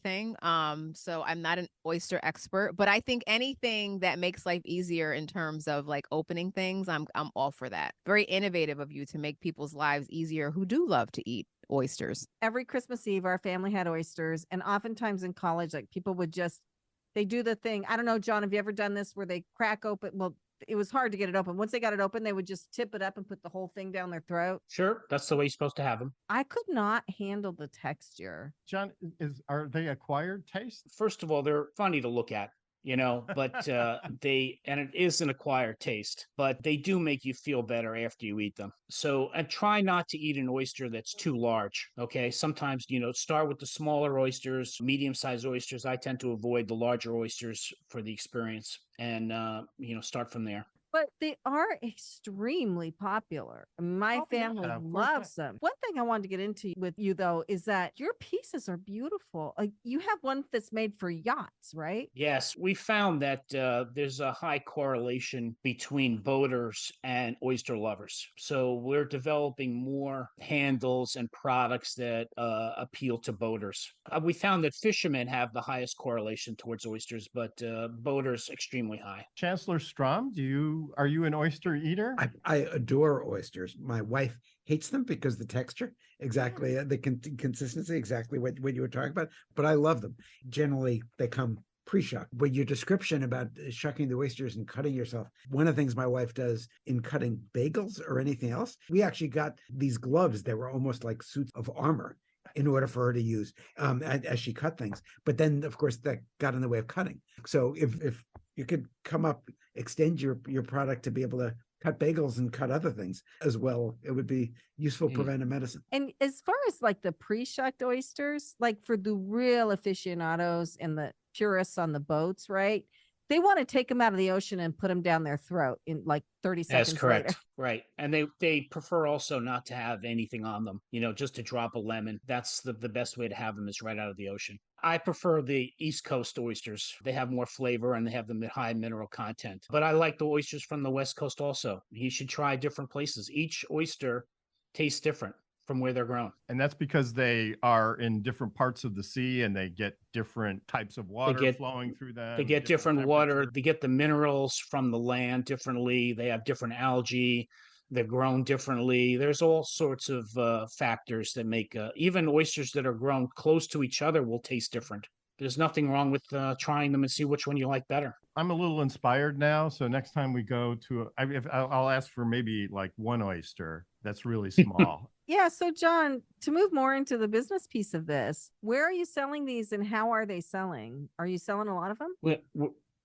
So I'm not an oyster expert, but I think anything that makes life easier in terms of like opening things, I'm all for that. Very innovative of you to make people's lives easier who do love to eat oysters. Every Christmas Eve, our family had oysters. And oftentimes in college, like people would they do the thing. I don't know, John, have you ever done this where they crack open? Well, it was hard to get it open. Once they got it open, they would just tip it up and put the whole thing down their throat. Sure. That's the way you're supposed to have them. I could not handle the texture. John, are they acquired taste? First of all, they're funny to look at. But it is an acquired taste, but they do make you feel better after you eat them. So, and try not to eat an oyster that's too large. Okay. Sometimes, start with the smaller oysters, medium-sized oysters. I tend to avoid the larger oysters for the experience and, start from there. But they are extremely popular. My family loves them. One thing I wanted to get into with you, though, is that your pieces are beautiful. Like you have one that's made for yachts, right? Yes, we found that there's a high correlation between boaters and oyster lovers. So we're developing more handles and products that appeal to boaters. We found that fishermen have the highest correlation towards oysters, but boaters extremely high. Chancellor Strom, are you an oyster eater? I adore oysters. My wife hates them because the texture, exactly, the consistency, exactly what you were talking about. But I love them. Generally, they come pre-shucked. But your description about shucking the oysters and cutting yourself, one of the things my wife does in cutting bagels or anything else, we actually got these gloves that were almost like suits of armor in order for her to use as she cut things. But then, of course, that got in the way of cutting. So if you could extend your product to be able to cut bagels and cut other things as well, it would be useful preventive medicine. And as far as like the pre-shucked oysters, like for the real aficionados and the purists on the boats, right? They want to take them out of the ocean and put them down their throat in like 30 seconds. That's correct. Later. Right. And they prefer also not to have anything on them, just a drop of lemon. That's the best way to have them is right out of the ocean. I prefer the East Coast oysters. They have more flavor and they have the high mineral content. But I like the oysters from the West Coast also. You should try different places. Each oyster tastes different from where they're grown. And that's because they are in different parts of the sea and they get different types of water flowing through them. They get different water. They get the minerals from the land differently. They have different algae. They're grown differently. There's all sorts of factors that make even oysters that are grown close to each other will taste different. There's nothing wrong with trying them and see which one you like better. I'm a little inspired now. So next time we go to, I'll ask for maybe like one oyster that's really small. Yeah. So, John, to move more into the business piece of this, where are you selling these and how are they selling? Are you selling a lot of them?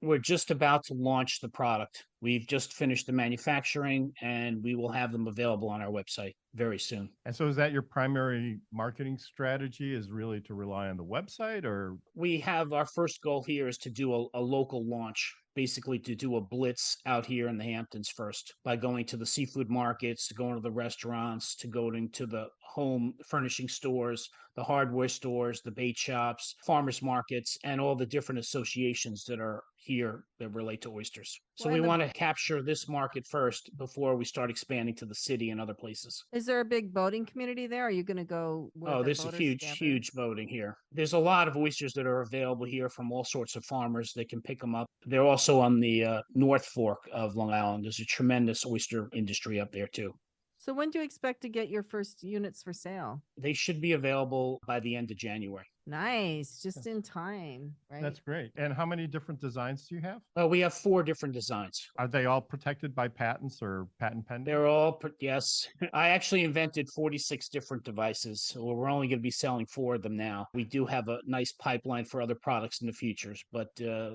We're just about to launch the product. We've just finished the manufacturing and we will have them available on our website very soon. And so is that your primary marketing strategy, is really to rely on the website? Or we have our first goal here is to do a local launch, basically to do a blitz out here in the Hamptons first by going to the seafood markets, to going to the restaurants, to going to the home furnishing stores, the hardware stores, the bait shops, farmers markets, and all the different associations that are here that relate to oysters. So we want to capture this market first before we start expanding to the city and other places. Is there a big boating community there? Are you going to go? There's a huge boating here. There's a lot of oysters that are available here from all sorts of farmers. They can pick them up. They're also on the North Fork of Long Island. There's a tremendous oyster industry up there too. So when do you expect to get your first units for sale? They should be available by the end of January. Nice. Just in time, right? That's great. And how many different designs do you have? We have 4 different designs. Are they all protected by patents or patent pending? They're all, yes. I actually invented 46 different devices. So we're only going to be selling 4 of them now. We do have a nice pipeline for other products in the futures, but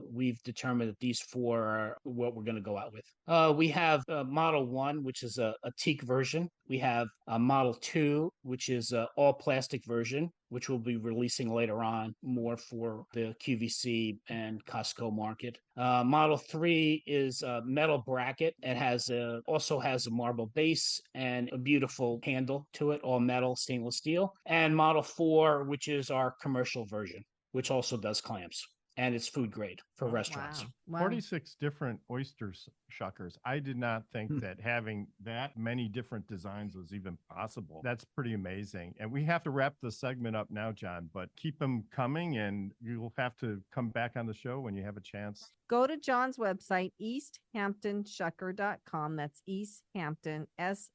we've determined that these 4 are what we're going to go out with. We have Model 1, which is a teak version. We have a Model 2, which is an all plastic version, which we'll be releasing later on, more for the QVC and Costco market. Model 3 is a metal bracket. It also has a marble base and a beautiful handle to it, all metal, stainless steel. And Model 4, which is our commercial version, which also does clamps. And it's food grade for restaurants. Wow. 46 different oyster shuckers. I did not think that having that many different designs was even possible. That's pretty amazing. And we have to wrap the segment up now, John, but keep them coming and you'll have to come back on the show when you have a chance. Go to John's website, easthamptonshucker.com. That's East Hampton, SHUCKER.com.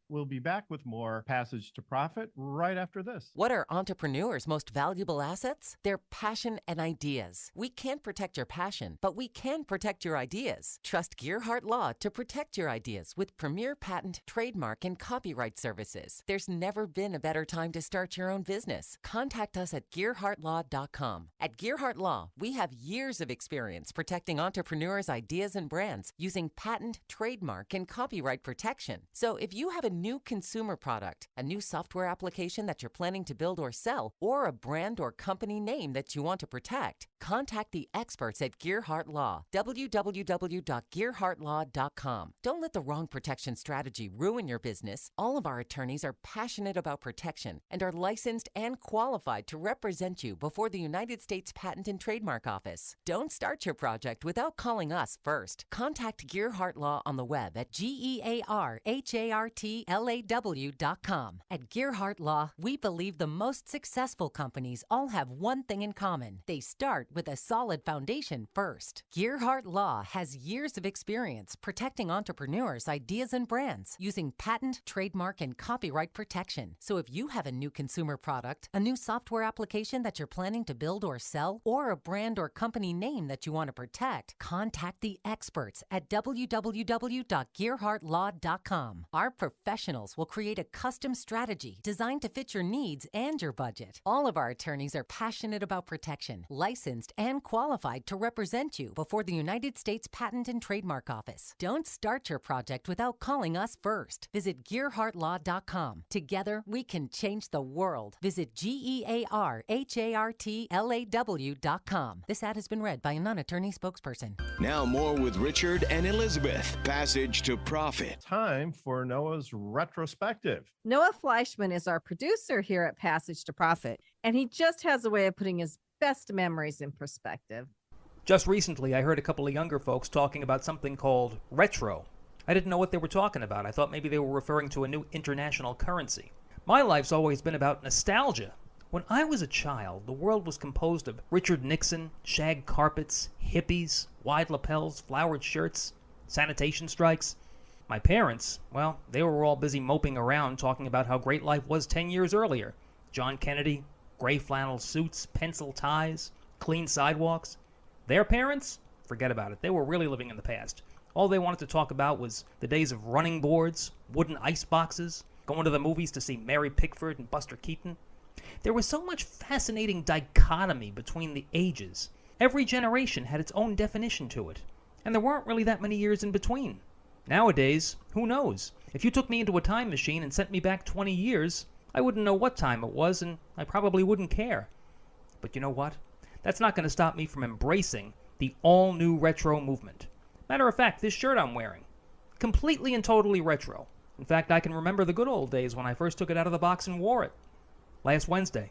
We'll be back with more Passage to Profit right after this. What are entrepreneurs' most valuable assets? Their passion and ideas. We can't protect your passion, but we can protect your ideas. Trust Gearhart Law to protect your ideas with premier patent, trademark, and copyright services. There's never been a better time to start your own business. Contact us at GearhartLaw.com. At Gearhart Law, we have years of experience protecting entrepreneurs' ideas and brands using patent, trademark, and copyright protection. So if you have a new consumer product, a new software application that you're planning to build or sell, or a brand or company name that you want to protect, contact the experts at Gearhart Law, www.gearhartlaw.com. Don't let the wrong protection strategy ruin your business. All of our attorneys are passionate about protection and are licensed and qualified to represent you before the United States Patent and Trademark Office. Don't start your project without calling us first. Contact Gearhart Law on the web at GearhartLaw.com. At Gearhart Law, we believe the most successful companies all have one thing in common. They start with a solid foundation first. Gearhart Law has years of experience protecting entrepreneurs' ideas and brands using patent, trademark, and copyright protection. So if you have a new consumer product, a new software application that you're planning to build or sell, or a brand or company name that you want to protect, contact the experts at www.gearhartlaw.com. Our professionals will create a custom strategy designed to fit your needs and your budget. All of our attorneys are passionate about protection, licensed and qualified to represent you before the United States Patent and Trademark Office. Don't start your project without calling us first. Visit GearhartLaw.com. Together, we can change the world. Visit GearhartLaw.com. This ad has been read by a non-attorney spokesperson. Now more with Richard and Elizabeth. Passage to Profit. Time for Noah's retrospective. Noah Fleischman is our producer here at Passage to Profit, and he just has a way of putting his best memories in perspective. Just recently, I heard a couple of younger folks talking about something called retro. I didn't know what they were talking about. I thought maybe they were referring to a new international currency. My life's always been about nostalgia. When I was a child, the world was composed of Richard Nixon, shag carpets, hippies, wide lapels, flowered shirts. sanitation strikes. My parents, well, they were all busy moping around talking about how great life was 10 years earlier. John Kennedy, gray flannel suits, pencil ties, clean sidewalks. Their parents? Forget about it. They were really living in the past. All they wanted to talk about was the days of running boards, wooden ice boxes, going to the movies to see Mary Pickford and Buster Keaton. There was so much fascinating dichotomy between the ages. Every generation had its own definition to it, and there weren't really that many years in between. Nowadays, who knows? If you took me into a time machine and sent me back 20 years, I wouldn't know what time it was, and I probably wouldn't care. But you know what? That's not going to stop me from embracing the all-new retro movement. Matter of fact, this shirt I'm wearing, completely and totally retro. In fact, I can remember the good old days when I first took it out of the box and wore it. Last Wednesday.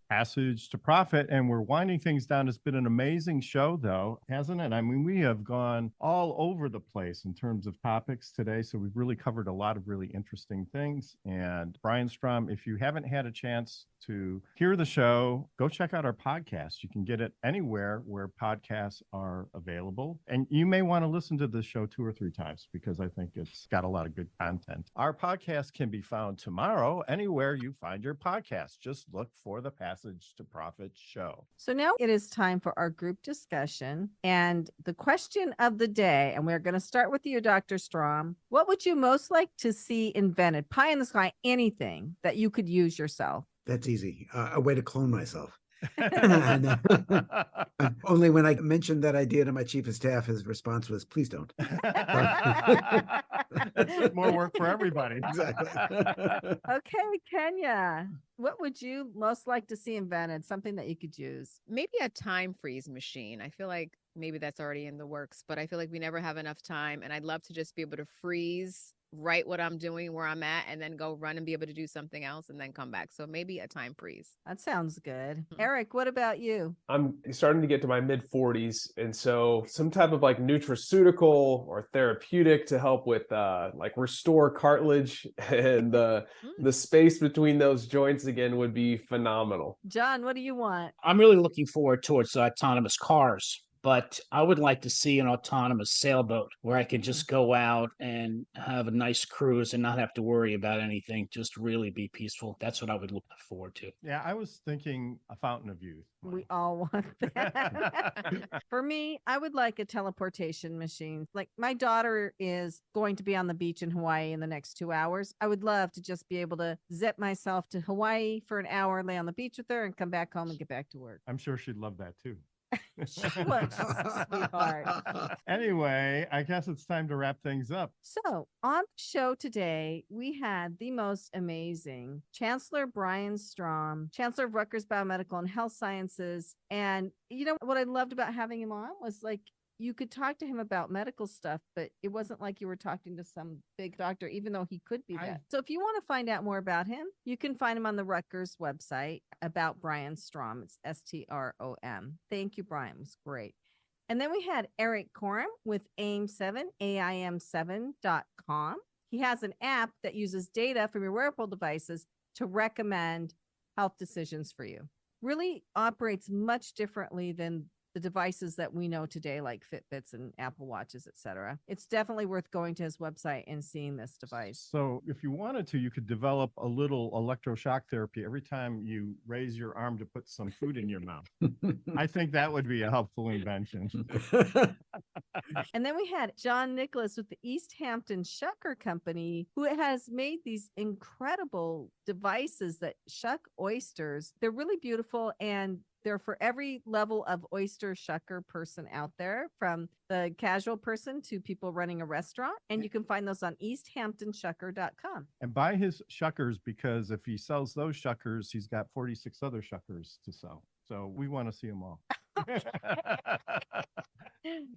Passage to Profit, and we're winding things down. It's been an amazing show, though, hasn't it? I mean, we have gone all over the place in terms of topics today, so we've really covered a lot of really interesting things. And Brian Strom, if you haven't had a chance to hear the show, go check out our podcast. You can get it anywhere where podcasts are available. And you may want to listen to this show 2 or 3 times because I think it's got a lot of good content. Our podcast can be found tomorrow anywhere you find your podcast. Just look for the Passage to Profit show. So now it is time for our group discussion and the question of the day. And we're going to start with you, Dr. Strom. What would you most like to see invented? Pie in the sky, anything that you could use yourself. That's easy. A way to clone myself. And, only when I mentioned that idea to my chief of staff, his response was, please don't. That's more work for everybody. Exactly. Okay, Kenya, what would you most like to see invented? Something that you could use? Maybe a time freeze machine. I feel like maybe that's already in the works, but I feel like we never have enough time. And I'd love to just be able to freeze, write what I'm doing, where I'm at, and then go run and be able to do something else and then come back. So maybe a time freeze. That sounds good. Eric, what about you? I'm starting to get to my mid 40s. And so some type of like nutraceutical or therapeutic to help with like restore cartilage and the space between those joints again would be phenomenal. John, what do you want? I'm really looking forward towards autonomous cars, but I would like to see an autonomous sailboat where I can just go out and have a nice cruise and not have to worry about anything, just really be peaceful. That's what I would look forward to. Yeah, I was thinking a fountain of youth. We all want that. For me, I would like a teleportation machine. Like my daughter is going to be on the beach in Hawaii in the next 2 hours. I would love to just be able to zip myself to Hawaii for an hour, lay on the beach with her and come back home and get back to work. I'm sure she'd love that too. She was a sweetheart. Anyway, I guess it's time to wrap things up. So on the show today, we had the most amazing Chancellor Brian Strom, Chancellor of Rutgers Biomedical and Health Sciences. And you know what I loved about having him on was like, you could talk to him about medical stuff, but it wasn't like you were talking to some big doctor, even though he could be that. So if you want to find out more about him, you can find him on the Rutgers website about Brian Strom. It's STROM. Thank you, Brian. It was great. And then we had Eric Coram with AIM7, AIM7.com. He has an app that uses data from your wearable devices to recommend health decisions for you. Really operates much differently than the devices that we know today, like Fitbits and Apple Watches, etc. It's definitely worth going to his website and seeing this device. So if you wanted to, you could develop a little electroshock therapy every time you raise your arm to put some food in your mouth. I think that would be a helpful invention. And then we had John Nicholas with the East Hampton Shucker Company, who has made these incredible devices that shuck oysters. They're really beautiful, and they're for every level of oyster shucker person out there, from the casual person to people running a restaurant. And you can find those on easthamptonshucker.com. And buy his shuckers, because if he sells those shuckers, he's got 46 other shuckers to sell. So we want to see them all.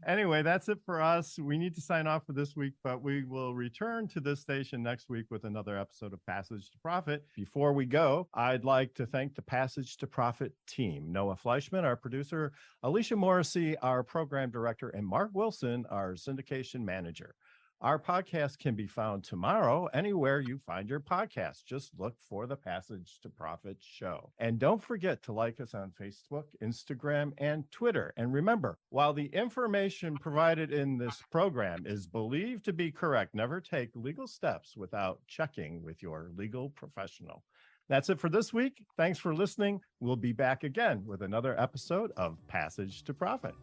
Anyway, that's it for us. We need to sign off for this week, but we will return to this station next week with another episode of Passage to Profit. Before we go, I'd like to thank the Passage to Profit team: Noah Fleischman, our producer; Alicia Morrissey, our program director; and Mark Wilson, our syndication manager. Our podcast can be found tomorrow anywhere you find your podcast. Just look for the Passage to Profit show. And don't forget to like us on Facebook, Instagram, and Twitter. And remember, while the information provided in this program is believed to be correct, never take legal steps without checking with your legal professional. That's it for this week. Thanks for listening. We'll be back again with another episode of Passage to Profit.